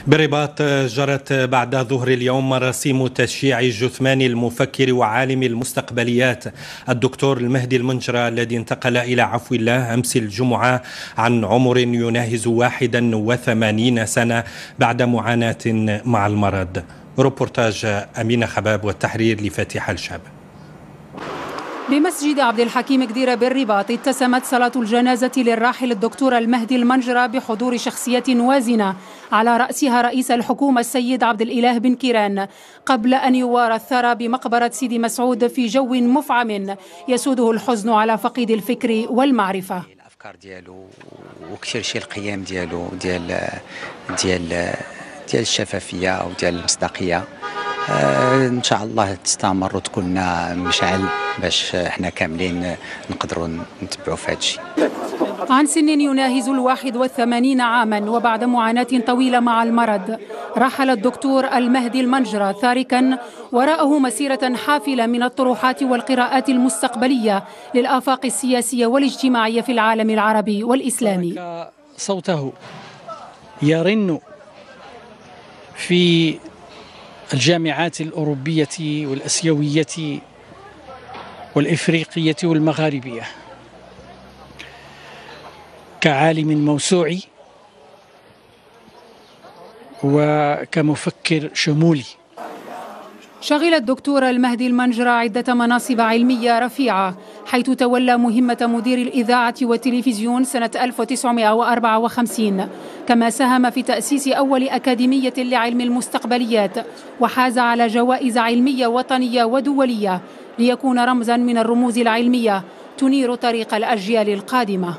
بالرباط جرت بعد ظهر اليوم مراسيم تشييع جثمان المفكر وعالم المستقبليات الدكتور المهدي المنجرة الذي انتقل إلى عفو الله أمس الجمعة عن عمر يناهز 81 سنة بعد معاناة مع المرض. روبورتاج أمينة خباب والتحرير لفتيحة الشاب. بمسجد عبد الحكيم قديرة بالرباط اتسمت صلاة الجنازة للراحل الدكتور المهدي المنجرة بحضور شخصية وازنة على رأسها رئيس الحكومة السيد عبد الإله بن كيران، قبل أن يوارى الثرى بمقبرة سيدي مسعود في جو مفعم يسوده الحزن على فقيد الفكر والمعرفة. الأفكار ديالو وكثير شيء القيم ديالو ديال الشفافية وديال المصداقية ان شاء الله تستمر وتكون مشعل باش احنا كاملين نقدروا نتبعوا في هذا الشيء. عن سن يناهز 81 عاما وبعد معاناة طويلة مع المرض، رحل الدكتور المهدي المنجرة تاركا وراءه مسيرة حافلة من الطروحات والقراءات المستقبلية للآفاق السياسية والاجتماعية في العالم العربي والإسلامي. صوته يرن في الجامعات الأوروبية والأسيوية والإفريقية والمغاربية كعالم موسوعي وكمفكر شمولي. شغل الدكتور المهدي المنجرة عدة مناصب علمية رفيعة، حيث تولى مهمة مدير الإذاعة والتلفزيون سنة 1954، كما ساهم في تأسيس أول أكاديمية لعلم المستقبليات، وحاز على جوائز علمية وطنية ودولية ليكون رمزا من الرموز العلمية تنير طريق الأجيال القادمة.